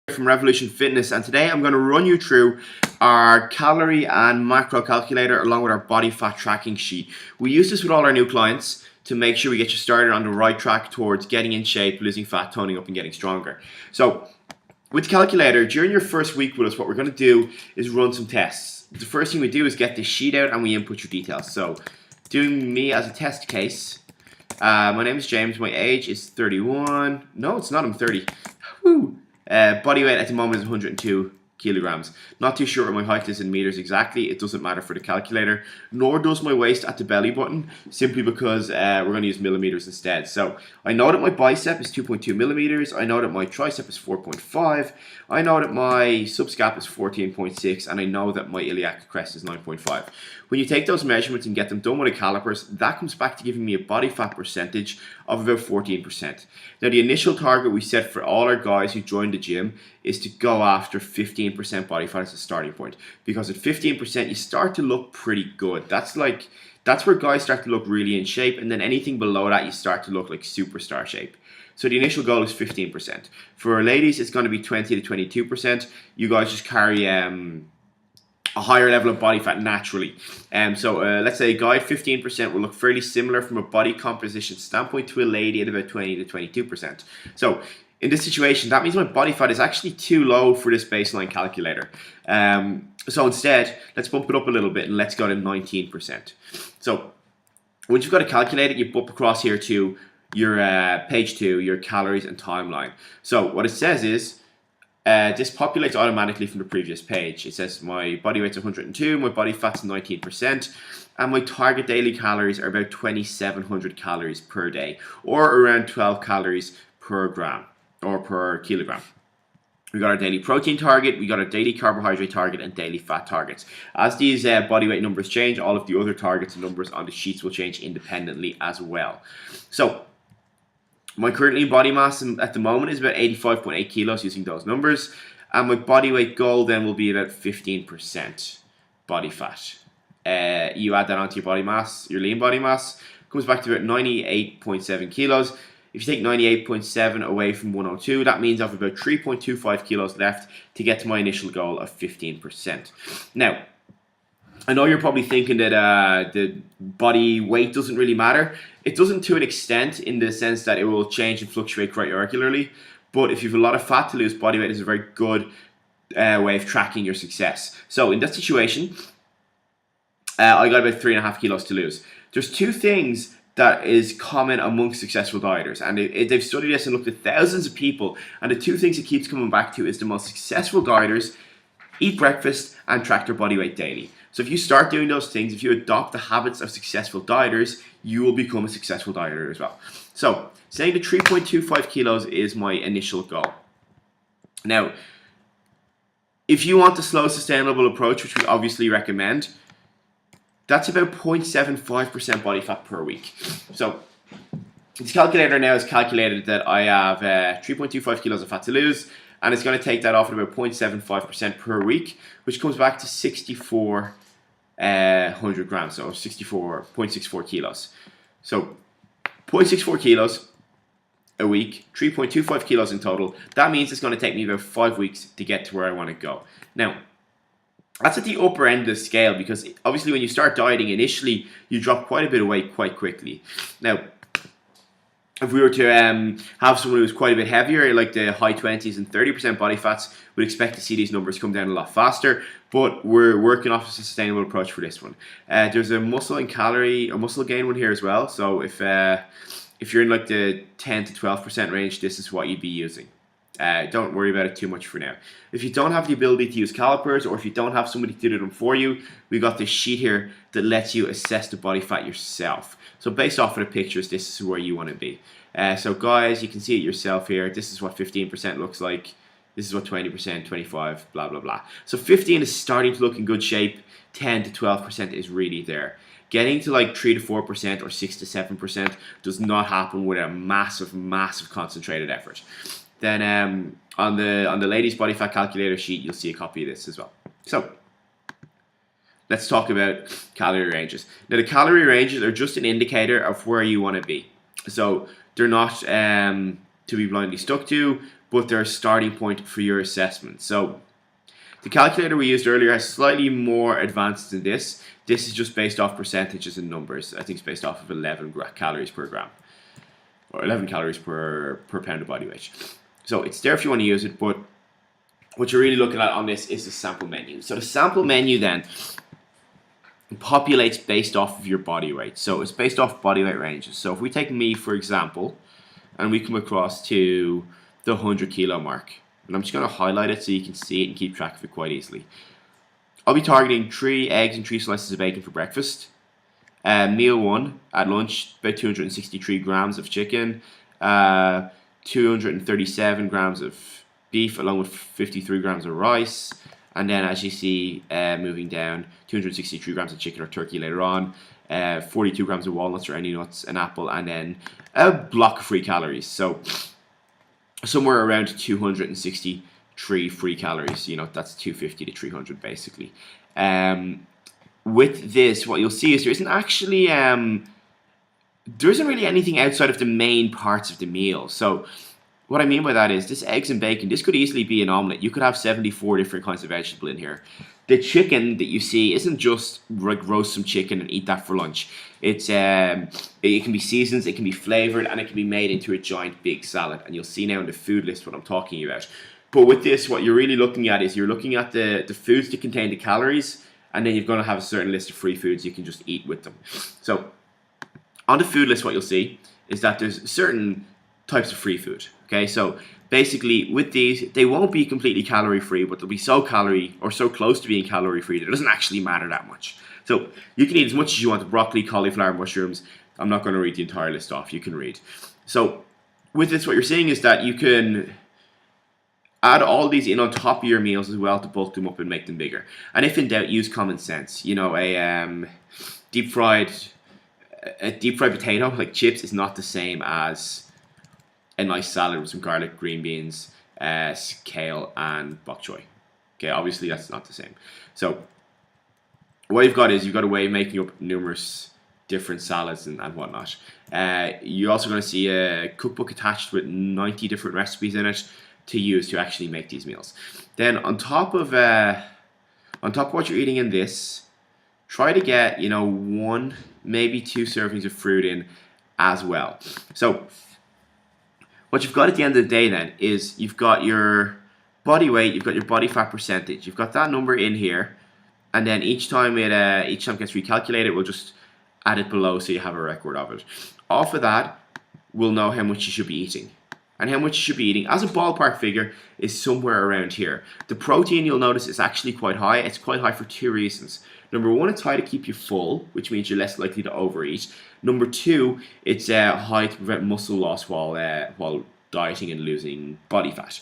From Revolution Fitness, and today I'm going to run you through our calorie and macro calculator along with our body fat tracking sheet. We use this with all our new clients to make sure we get you started on the right track towards getting in shape, losing fat, toning up and getting stronger. So with the calculator, during your first week with us, what we're going to do is run some tests. The first thing we do is get the sheet out and we input your details. So doing me as a test case, my name is James, my age is 31. No, it's not, I'm 30. Woo! Body weight at the moment is 102 kilograms. Not too sure what my height is in meters exactly. It doesn't matter for the calculator, nor does my waist at the belly button, simply because we're going to use millimeters instead. So I know that my bicep is 2.2 millimeters. I know that my tricep is 4.5. I know that my subscap is 14.6, and I know that my iliac crest is 9.5. When you take those measurements and get them done with a calipers, that comes back to giving me a body fat percentage of about 14%. Now, the initial target we set for all our guys who join the gym is to go after 15% body fat as a starting point, because at 15% you start to look pretty good. That's where guys start to look really in shape, and then anything below that you start to look like superstar shape. So the initial goal is 15%. For our ladies, it's going to be 20 to 22%. You guys just carry a higher level of body fat naturally. So let's say a guy at 15% will look fairly similar from a body composition standpoint to a lady at about 20 to 22%. So in this situation, that means my body fat is actually too low for this baseline calculator. So instead, let's bump it up a little bit and let's go to 19%. So once you've got it calculated, you bump across here to your page 2, your calories and timeline. So what it says is, this populates automatically from the previous page. It says my body weight's 102, my body fat's 19%, and my target daily calories are about 2,700 calories per day, or around 12 calories per gram or per kilogram. We got our daily protein target, we got our daily carbohydrate target, and daily fat targets. As these body weight numbers change, all of the other targets and numbers on the sheets will change independently as well. So my currently body mass at the moment is about 85.8 kilos using those numbers, and my body weight goal then will be about 15% body fat. You add that onto your body mass, your lean body mass, comes back to about 98.7 kilos. If you take 98.7 away from 102, that means I have about 3.25 kilos left to get to my initial goal of 15%. Now, I know you're probably thinking that the body weight doesn't really matter. It doesn't to an extent, in the sense that it will change and fluctuate quite regularly. But if you have a lot of fat to lose, body weight is a very good way of tracking your success. So in that situation, I got about 3.5 kilos to lose. There's two things that is common amongst successful dieters, and they've studied this and looked at thousands of people, and the two things it keeps coming back to is the most successful dieters eat breakfast and track their body weight daily. So if you start doing those things, if you adopt the habits of successful dieters, you will become a successful dieter as well. So saying the 3.25 kilos is my initial goal. Now, if you want the slow, sustainable approach, which we obviously recommend, that's about 0.75% body fat per week. So this calculator now has calculated that I have 3.25 kilos of fat to lose, and it's going to take that off at about 0.75% per week, which comes back to 6,400 grams, so 0.64 kilos. So 0.64 kilos a week, 3.25 kilos in total. That means it's going to take me about 5 weeks to get to where I want to go. Now, that's at the upper end of the scale, because obviously when you start dieting initially, you drop quite a bit of weight quite quickly. Now, if we were to have someone who's quite a bit heavier, like the high 20s and 30% body fats, we'd expect to see these numbers come down a lot faster, but we're working off a sustainable approach for this one. There's a muscle and calorie, or muscle gain one here as well, so if you're in like the 10 to 12% range, this is what you'd be using. Don't worry about it too much for now. If you don't have the ability to use calipers, or if you don't have somebody to do them for you, we got this sheet here that lets you assess the body fat yourself. So based off of the pictures, this is where you want to be. So guys, you can see it yourself here. This is what 15% looks like. This is what 20%, 25, blah, blah, blah. So 15 is starting to look in good shape. 10 to 12% is really there. Getting to like 3 to 4% or 6 to 7% does not happen with a massive, massive concentrated effort. Then on the ladies' body fat calculator sheet, you'll see a copy of this as well. So let's talk about calorie ranges. Now, the calorie ranges are just an indicator of where you want to be. So they're not to be blindly stuck to, but they're a starting point for your assessment. So the calculator we used earlier is slightly more advanced than this. This is just based off percentages and numbers. I think it's based off of 11 calories per gram, or 11 calories per pound of body weight. So it's there if you want to use it, but what you're really looking at on this is the sample menu. So the sample menu then populates based off of your body weight. So it's based off body weight ranges. So if we take me, for example, and we come across to the 100 kilo mark, and I'm just going to highlight it so you can see it and keep track of it quite easily. I'll be targeting 3 eggs and 3 slices of bacon for breakfast. Meal 1 at lunch, about 263 grams of chicken, 237 grams of beef, along with 53 grams of rice. And then, as you see, moving down, 263 grams of chicken or turkey later on, 42 grams of walnuts or any nuts, an apple, and then a block of free calories. So somewhere around 263 free calories. You know, that's 250 to 300 basically. With this, what you'll see is there isn't actually there isn't really anything outside of the main parts of the meal. So what I mean by that is this eggs and bacon, this could easily be an omelette. You could have 74 different kinds of vegetable in here. The chicken that you see isn't just like roast some chicken and eat that for lunch. It's it can be seasoned, it can be flavored, and it can be made into a giant big salad. And you'll see now in the food list what I'm talking about. But with this, what you're really looking at is you're looking at the foods that contain the calories, and then you're going to have a certain list of free foods you can just eat with them. So on the food list, what you'll see is that there's certain types of free food. Okay, so basically with these, they won't be completely calorie free, but they'll be so calorie or so close to being calorie free that it doesn't actually matter that much. So you can eat as much as you want: broccoli, cauliflower, mushrooms. I'm not going to read the entire list off. You can read. So with this, what you're seeing is that you can add all these in on top of your meals as well to bulk them up and make them bigger. And if in doubt, use common sense. You know, a deep fried potato like chips is not the same as a nice salad with some garlic, green beans, kale, and bok choy. Okay, obviously that's not the same. So what you've got is you've got a way of making up numerous different salads and whatnot. You're also going to see a cookbook attached with 90 different recipes in it to use to actually make these meals. Then on top of what you're eating in this, try to get 1, maybe 2 servings of fruit in as well. So what you've got at the end of the day then is you've got your body weight, you've got your body fat percentage, you've got that number in here, and then each time it gets recalculated, we'll just add it below so you have a record of it. Off of that, we'll know how much you should be eating. And how much you should be eating as a ballpark figure is somewhere around here. The protein, you'll notice, is actually quite high. It's quite high for 2 reasons. Number 1, it's high to keep you full, which means you're less likely to overeat. Number 2, it's high to prevent muscle loss while dieting and losing body fat.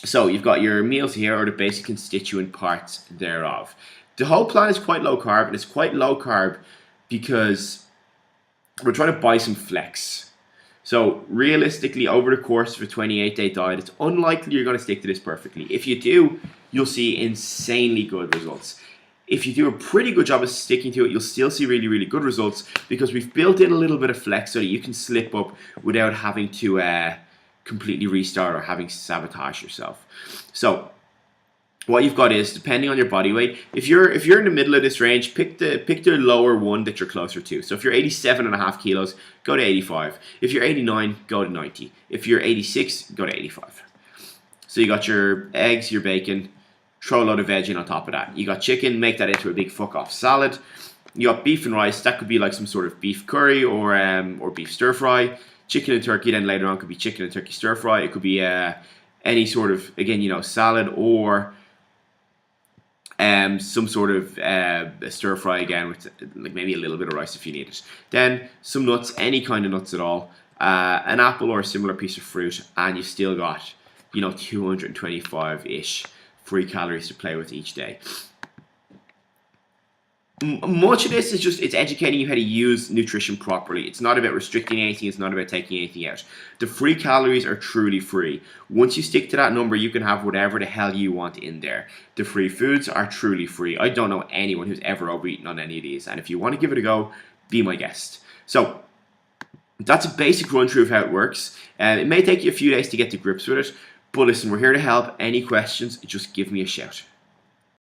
So you've got your meals here, or the basic constituent parts thereof. The whole plan is quite low carb, and it's quite low carb because we're trying to buy some flex. So realistically, over the course of a 28-day diet, it's unlikely you're going to stick to this perfectly. If you do, you'll see insanely good results. If you do a pretty good job of sticking to it, you'll still see really, really good results because we've built in a little bit of flex so that you can slip up without having to completely restart or having to sabotage yourself. So what you've got is, depending on your body weight, if you're in the middle of this range, pick the lower one that you're closer to. So if you're 87.5 kilos, go to 85. If you're 89, go to 90. If you're 86, go to 85. So you got your eggs, your bacon, throw a load of veg in on top of that. You got chicken, make that into a big fuck off salad. You got beef and rice, that could be like some sort of beef curry or beef stir fry. Chicken and turkey then later on could be chicken and turkey stir fry. It could be any sort of, again, salad or some sort of stir fry again with like maybe a little bit of rice if you need it. Then some nuts, any kind of nuts at all, an apple or a similar piece of fruit, and you've still got 225-ish free calories to play with each day. Much of this is it's educating you how to use nutrition properly. It's not about restricting anything. It's not about taking anything out. The free calories are truly free. Once you stick to that number, you can have whatever the hell you want in there. The free foods are truly free. I don't know anyone who's ever overeaten on any of these. And if you want to give it a go, be my guest. So That's a basic run through of how it works. It may take you a few days to get to grips with it, but listen, we're here to help. Any questions, just give me a shout.